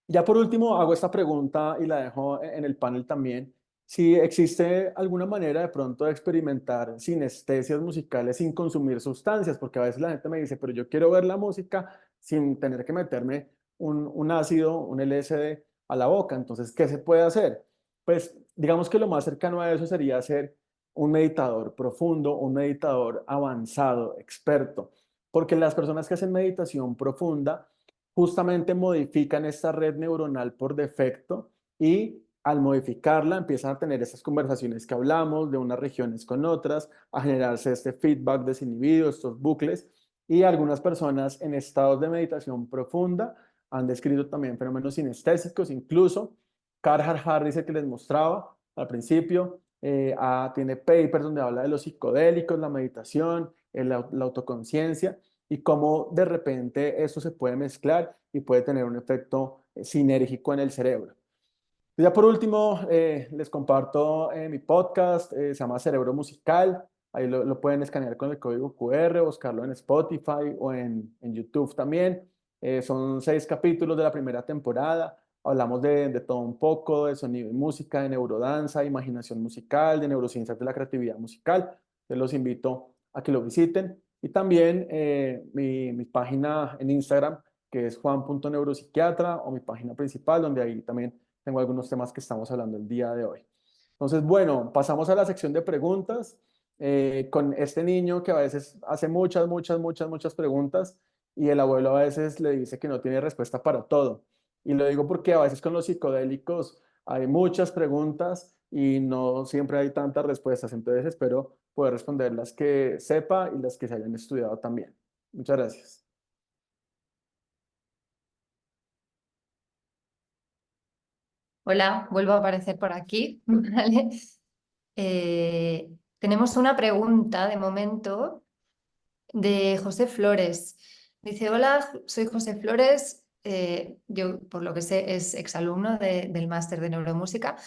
Speaker 2: Ya por último, hago esta pregunta y la dejo en el panel también. Si existe alguna manera de pronto de experimentar sinestesias musicales sin consumir sustancias, porque a veces la gente me dice, pero yo quiero ver la música sin tener que meterme un ácido, un LSD a la boca. Entonces, ¿qué se puede hacer? Pues digamos que lo más cercano a eso sería ser un meditador profundo, un meditador avanzado, experto, porque las personas que hacen meditación profunda justamente modifican esta red neuronal por defecto, y al modificarla empiezan a tener estas conversaciones que hablamos de unas regiones con otras, a generarse este feedback desinhibido, estos bucles, y algunas personas en estados de meditación profunda han descrito también fenómenos sinestésicos. Incluso Carhart Harris, el que les mostraba al principio, tiene papers donde habla de los psicodélicos, la meditación, la autoconciencia y cómo de repente eso se puede mezclar y puede tener un efecto sinérgico en el cerebro. Ya por último, les comparto mi podcast, se llama Cerebro Musical. Ahí lo pueden escanear con el código QR, buscarlo en Spotify o en YouTube también. Son 6 capítulos de la primera temporada. Hablamos de todo un poco, de sonido y música, de neurodanza, imaginación musical, de neurociencias de la creatividad musical. Yo los invito a que lo visiten. Y también mi página en Instagram, que es juan.neuropsiquiatra, o mi página principal, donde ahí también tengo algunos temas que estamos hablando el día de hoy. Entonces, bueno, pasamos a la sección de preguntas con este niño que a veces hace muchas preguntas y el abuelo a veces le dice que no tiene respuesta para todo. Y lo digo porque a veces con los psicodélicos hay muchas preguntas y no siempre hay tantas respuestas. Entonces espero poder responder las que sepa y las que se hayan estudiado también. Muchas gracias.
Speaker 1: Hola, vuelvo a aparecer por aquí. ¿Vale? Tenemos una pregunta de momento de José Flores. Dice, hola, soy José Flores. Yo, por lo que sé, es exalumno del máster de neuromúsica.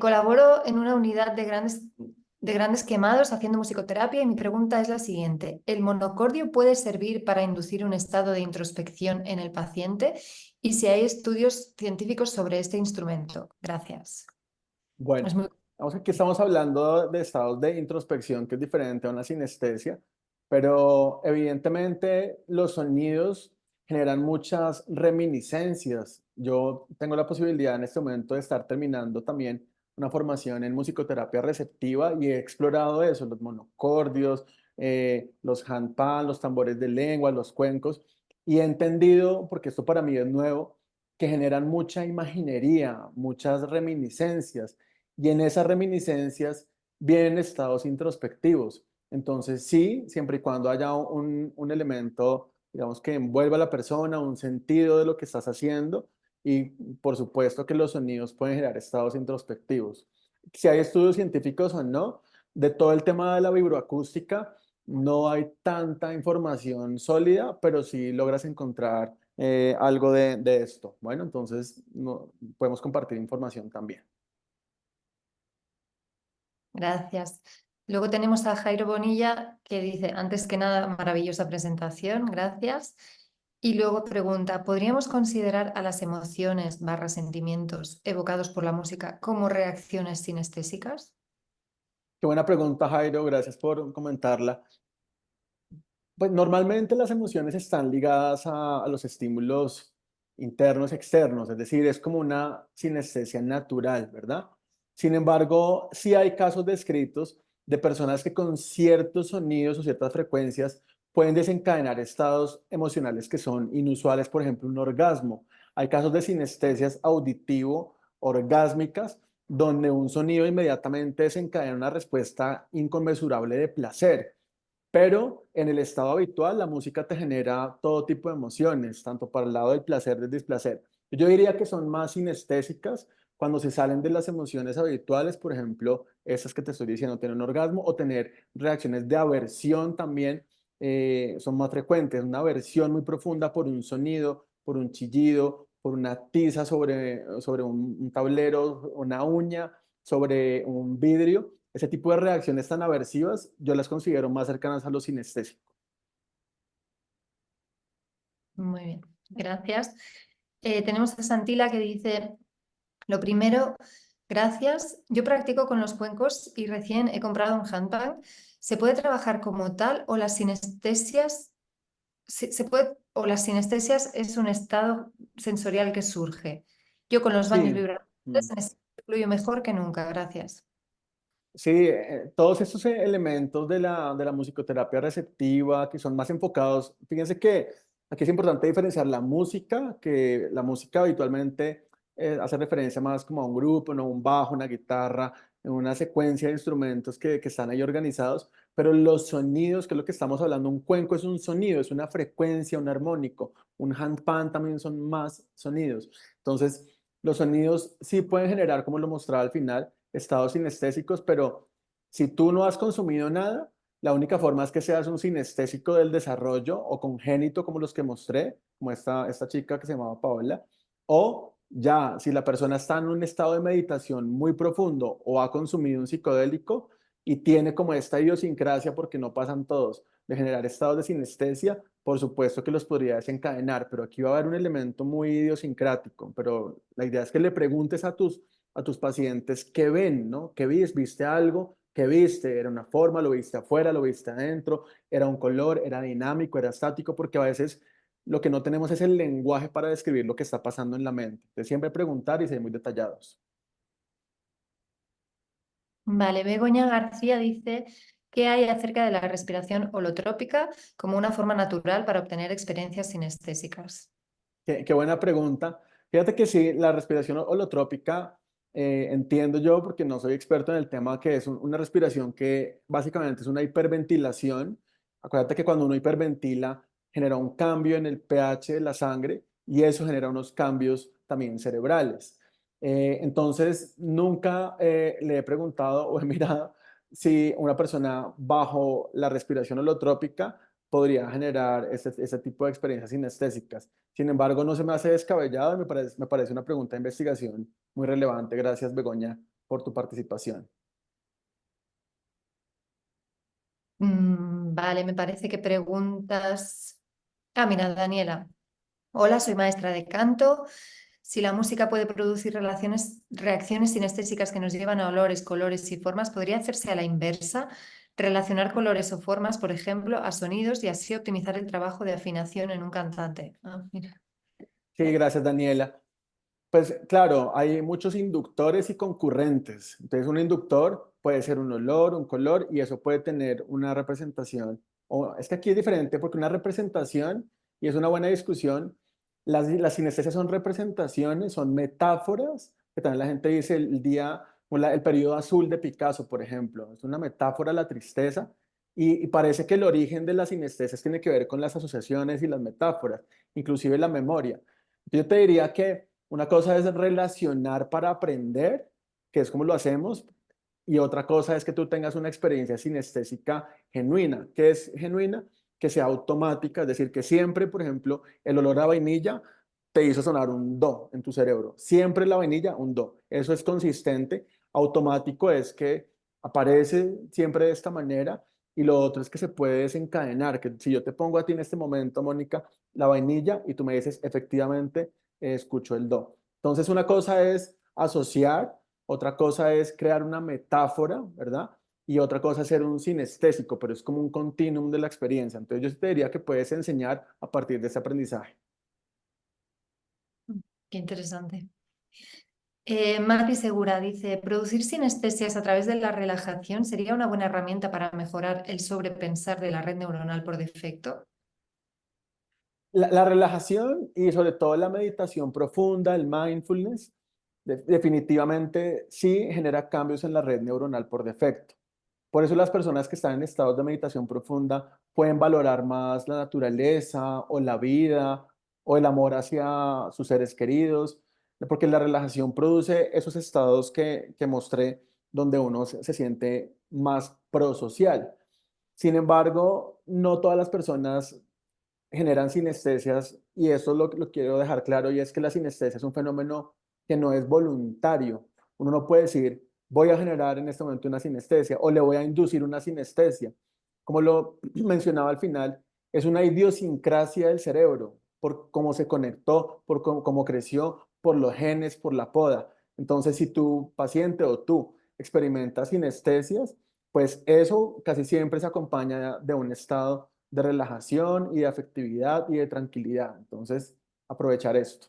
Speaker 1: Colaboro en una unidad de grandes quemados haciendo musicoterapia y mi pregunta es la siguiente. ¿El monocordio puede servir para inducir un estado de introspección en el paciente? Y si hay estudios científicos sobre este instrumento. Gracias.
Speaker 2: Bueno,
Speaker 1: Es muy...
Speaker 2: aquí estamos hablando de estados de introspección, que es diferente a una sinestesia, pero evidentemente los sonidos generan muchas reminiscencias. Yo tengo la posibilidad en este momento de estar terminando también una formación en musicoterapia receptiva y he explorado eso, los monocordios, los handpan, los tambores de lengua, los cuencos, y he entendido, porque esto para mí es nuevo, que generan mucha imaginería, muchas reminiscencias y en esas reminiscencias vienen estados introspectivos. Entonces, sí, siempre y cuando haya un elemento, digamos, que envuelva a la persona, un sentido de lo que estás haciendo, y por supuesto que los sonidos pueden generar estados introspectivos. Si hay estudios científicos o no, de todo el tema de la vibroacústica, no hay tanta información sólida, pero sí logras encontrar algo de esto. Bueno, entonces podemos compartir información también.
Speaker 1: Gracias. Luego tenemos a Jairo Bonilla que dice, antes que nada, maravillosa presentación, gracias. Y luego pregunta, ¿podríamos considerar a las emociones / sentimientos evocados por la música como reacciones sinestésicas?
Speaker 2: Qué buena pregunta, Jairo, gracias por comentarla. Pues normalmente las emociones están ligadas a los estímulos internos, externos, es decir, es como una sinestesia natural, ¿verdad? Sin embargo, sí hay casos descritos de personas que con ciertos sonidos o ciertas frecuencias pueden desencadenar estados emocionales que son inusuales, por ejemplo, un orgasmo. Hay casos de sinestesias auditivo-orgásmicas donde un sonido inmediatamente desencadena una respuesta inconmensurable de placer. Pero en el estado habitual, la música te genera todo tipo de emociones, tanto para el lado del placer, del displacer. Yo diría que son más sinestésicas cuando se salen de las emociones habituales, por ejemplo, esas que te estoy diciendo, tener un orgasmo o tener reacciones de aversión también son más frecuentes. Una aversión muy profunda por un sonido, por un chillido, por una tiza sobre un tablero, una uña, sobre un vidrio. Ese tipo de reacciones tan aversivas, yo las considero más cercanas a lo sinestésico.
Speaker 1: Muy bien, gracias. Tenemos a Santila que dice, lo primero, gracias. Yo practico con los cuencos y recién he comprado un handpan. ¿Se puede trabajar como tal o las sinestesias o las sinestesias es un estado sensorial que surge? Yo con los baños
Speaker 2: Sí.
Speaker 1: vibradores fluyo mejor que nunca, gracias.
Speaker 2: Sí, todos estos elementos de la musicoterapia receptiva que son más enfocados, fíjense que aquí es importante diferenciar la música, que la música habitualmente hace referencia más como a un grupo, no un bajo, una guitarra, una secuencia de instrumentos que están ahí organizados, pero los sonidos, que es lo que estamos hablando, un cuenco es un sonido, es una frecuencia, un armónico, un handpan también son más sonidos. Entonces, los sonidos sí pueden generar, como lo mostraba al final, estados sinestésicos, pero si tú no has consumido nada, la única forma es que seas un sinestésico del desarrollo o congénito como los que mostré, como esta chica que se llamaba Paola, o ya, si la persona está en un estado de meditación muy profundo o ha consumido un psicodélico y tiene como esta idiosincrasia, porque no pasan todos, de generar estados de sinestesia, por supuesto que los podría desencadenar, pero aquí va a haber un elemento muy idiosincrático, pero la idea es que le preguntes a tus pacientes qué ven, ¿no? ¿Qué viste? ¿Viste algo? ¿Qué viste? ¿Era una forma? ¿Lo viste afuera? ¿Lo viste adentro? ¿Era un color? ¿Era dinámico? ¿Era estático? Porque a veces lo que no tenemos es el lenguaje para describir lo que está pasando en la mente. Entonces, siempre preguntar y ser muy detallados.
Speaker 1: Vale, Begoña García dice: ¿qué hay acerca de la respiración holotrópica como una forma natural para obtener experiencias sinestésicas?
Speaker 2: Qué buena pregunta. Fíjate que sí, la respiración holotrópica, entiendo yo, porque no soy experto en el tema, que es una respiración que básicamente es una hiperventilación. Acuérdate que cuando uno hiperventila, genera un cambio en el pH de la sangre y eso genera unos cambios también cerebrales. Entonces, nunca le he preguntado o he mirado si una persona bajo la respiración holotrópica podría generar ese tipo de experiencias sinestésicas. Sin embargo, no se me hace descabellado y me parece una pregunta de investigación muy relevante. Gracias, Begoña, por tu participación.
Speaker 1: Vale, me parece que preguntas. Ah, mira, Daniela. Hola, soy maestra de canto. Si la música puede producir reacciones sinestésicas que nos llevan a olores, colores y formas, ¿podría hacerse a la inversa? Relacionar colores o formas, por ejemplo, a sonidos y así optimizar el trabajo de afinación en un cantante. Ah, mira.
Speaker 2: Sí, gracias, Daniela. Pues claro, hay muchos inductores y concurrentes. Entonces, un inductor puede ser un olor, un color, y eso puede tener una representación. O, es que aquí es diferente porque una representación, y es una buena discusión, las sinestesias son representaciones, son metáforas, que también la gente dice el día, o el periodo azul de Picasso, por ejemplo. Es una metáfora de la tristeza, y parece que el origen de las sinestesias tiene que ver con las asociaciones y las metáforas, inclusive la memoria. Yo te diría que una cosa es relacionar para aprender, que es como lo hacemos, y otra cosa es que tú tengas una experiencia sinestésica genuina. ¿Qué es genuina? Que sea automática, es decir, que siempre, por ejemplo, el olor a vainilla te hizo sonar un do en tu cerebro. Siempre la vainilla, un do. Eso es consistente. Automático es que aparece siempre de esta manera, y lo otro es que se puede desencadenar, que si yo te pongo a ti en este momento, Mónica, la vainilla y tú me dices, efectivamente, escucho el do. Entonces, una cosa es asociar, otra cosa es crear una metáfora, ¿verdad? Y otra cosa es ser un sinestésico, pero es como un continuum de la experiencia. Entonces, yo te diría que puedes enseñar a partir de ese aprendizaje.
Speaker 1: Qué interesante. Mati Segura dice: ¿producir sinestesias a través de la relajación sería una buena herramienta para mejorar el sobrepensar de la red neuronal por defecto?
Speaker 2: La relajación y sobre todo la meditación profunda, el mindfulness, definitivamente sí genera cambios en la red neuronal por defecto. Por eso las personas que están en estados de meditación profunda pueden valorar más la naturaleza o la vida o el amor hacia sus seres queridos, porque la relajación produce esos estados que mostré, donde uno se siente más prosocial. Sin embargo, no todas las personas generan sinestesias, y eso lo quiero dejar claro, y es que la sinestesia es un fenómeno que no es voluntario. Uno no puede decir, voy a generar en este momento una sinestesia o le voy a inducir una sinestesia. Como lo mencionaba al final, es una idiosincrasia del cerebro, por cómo se conectó, por cómo creció, por los genes, por la poda. Entonces, si tu paciente o tú experimentas sinestesias, pues eso casi siempre se acompaña de un estado de relajación y de afectividad y de tranquilidad. Entonces, aprovechar esto.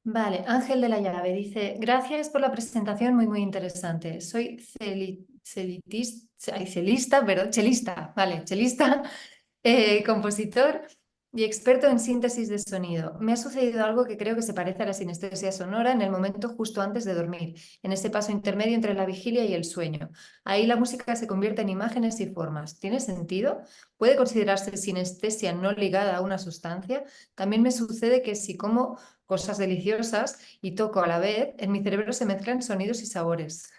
Speaker 1: Vale, Ángel de la Llave dice: gracias por la presentación, muy interesante. Soy celista, perdón, chelista, vale, chelista, compositor y experto en síntesis de sonido. Me ha sucedido algo que creo que se parece a la sinestesia sonora en el momento justo antes de dormir, en ese paso intermedio entre la vigilia y el sueño. Ahí la música se convierte en imágenes y formas. ¿Tiene sentido? ¿Puede considerarse sinestesia no ligada a una sustancia? También me sucede que si como cosas deliciosas y toco a la vez, en mi cerebro se mezclan sonidos y sabores.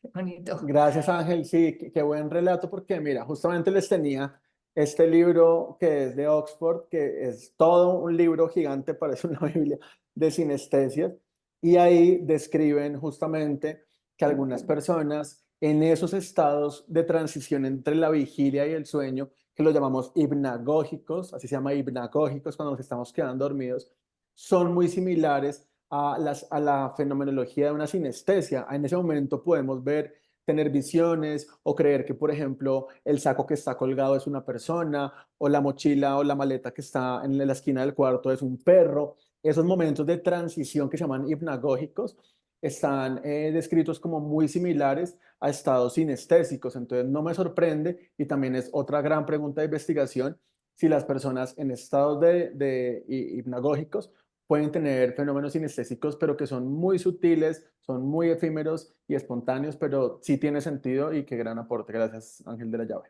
Speaker 1: Qué bonito.
Speaker 2: Gracias, Ángel. Sí, qué buen relato, porque mira, justamente les tenía este libro que es de Oxford, que es todo un libro gigante, parece una Biblia, de sinestesias, y ahí describen justamente que algunas personas en esos estados de transición entre la vigilia y el sueño, que los llamamos hipnagógicos, así se llama hipnagógicos cuando nos estamos quedando dormidos, son muy similares a la fenomenología de una sinestesia. En ese momento podemos ver, tener visiones o creer que, por ejemplo, el saco que está colgado es una persona o la mochila o la maleta que está en la esquina del cuarto es un perro. Esos momentos de transición que se llaman hipnagógicos están descritos como muy similares a estados sinestésicos. Entonces no me sorprende, y también es otra gran pregunta de investigación, si las personas en estados de hipnagógicos pueden tener fenómenos sinestésicos, pero que son muy sutiles, son muy efímeros y espontáneos, pero sí tiene sentido, y qué gran aporte. Gracias, Ángel de la Llave.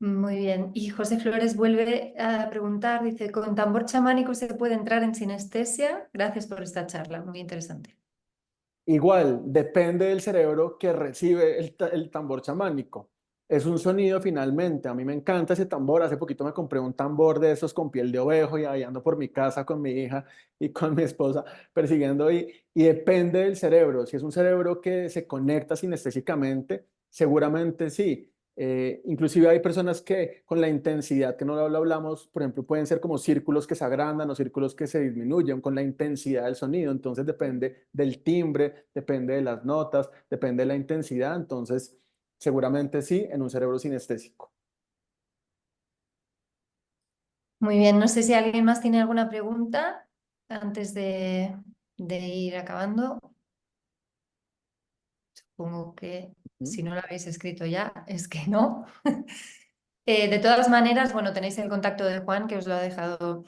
Speaker 1: Muy bien. Y José Flores vuelve a preguntar, dice, ¿con tambor chamánico se puede entrar en sinestesia? Gracias por esta charla, muy interesante.
Speaker 2: Igual, depende del cerebro que recibe el tambor chamánico. Es un sonido finalmente. A mí me encanta ese tambor. Hace poquito me compré un tambor de esos con piel de ovejo y ahí ando por mi casa con mi hija y con mi esposa persiguiendo, y depende del cerebro. Si es un cerebro que se conecta sinestésicamente, seguramente sí. Inclusive hay personas que con la intensidad, que no lo hablamos, por ejemplo, pueden ser como círculos que se agrandan o círculos que se disminuyen con la intensidad del sonido. Entonces depende del timbre, depende de las notas, depende de la intensidad. Entonces seguramente sí, en un cerebro sinestésico.
Speaker 1: Muy bien, no sé si alguien más tiene alguna pregunta antes de ir acabando. Supongo que si no lo habéis escrito ya, es que no. De todas maneras, bueno, tenéis el contacto de Juan, que os lo ha dejado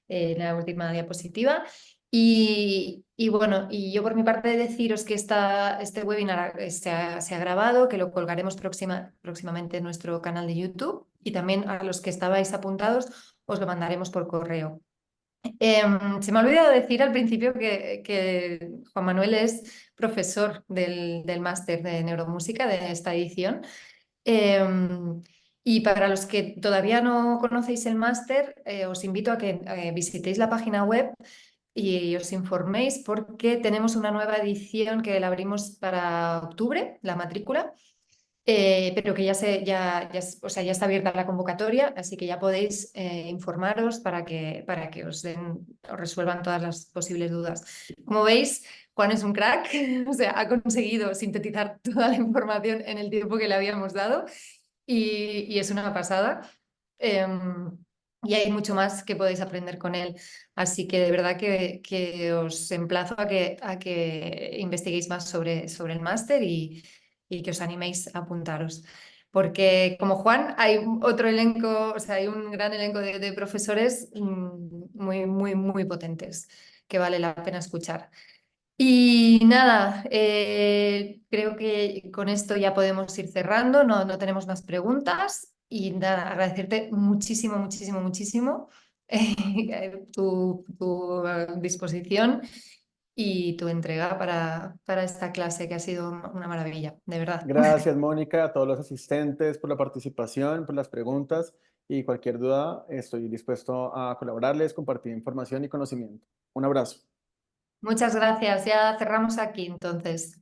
Speaker 1: en la última diapositiva. Y bueno, y yo por mi parte deciros que este webinar se ha grabado, que lo colgaremos próximamente en nuestro canal de YouTube, y también a los que estabais apuntados os lo mandaremos por correo. Se me ha olvidado decir al principio que Juan Manuel es profesor del máster de neuromúsica de esta edición. Y para los que todavía no conocéis el máster, os invito a que visitéis la página web y os informéis, porque tenemos una nueva edición que la abrimos para octubre, la matrícula. Pero que o sea, ya está abierta la convocatoria, así que ya podéis informaros para que os resuelvan todas las posibles dudas. Como veis, Juan es un crack, o sea, ha conseguido sintetizar toda la información en el tiempo que le habíamos dado, y es una pasada. Y hay mucho más que podéis aprender con él. Así que de verdad que os emplazo a que investiguéis más sobre el máster y que os animéis a apuntaros. Porque como Juan, hay otro elenco, o sea, hay un gran elenco de profesores muy, muy, muy potentes que vale la pena escuchar. Y nada, creo que con esto ya podemos ir cerrando, no tenemos más preguntas. Y nada, agradecerte muchísimo, muchísimo, muchísimo tu disposición y tu entrega para esta clase, que ha sido una maravilla, de verdad.
Speaker 2: Gracias, Mónica, a todos los asistentes por la participación, por las preguntas, y cualquier duda estoy dispuesto a colaborarles, compartir información y conocimiento. Un abrazo.
Speaker 1: Muchas gracias, ya cerramos aquí entonces.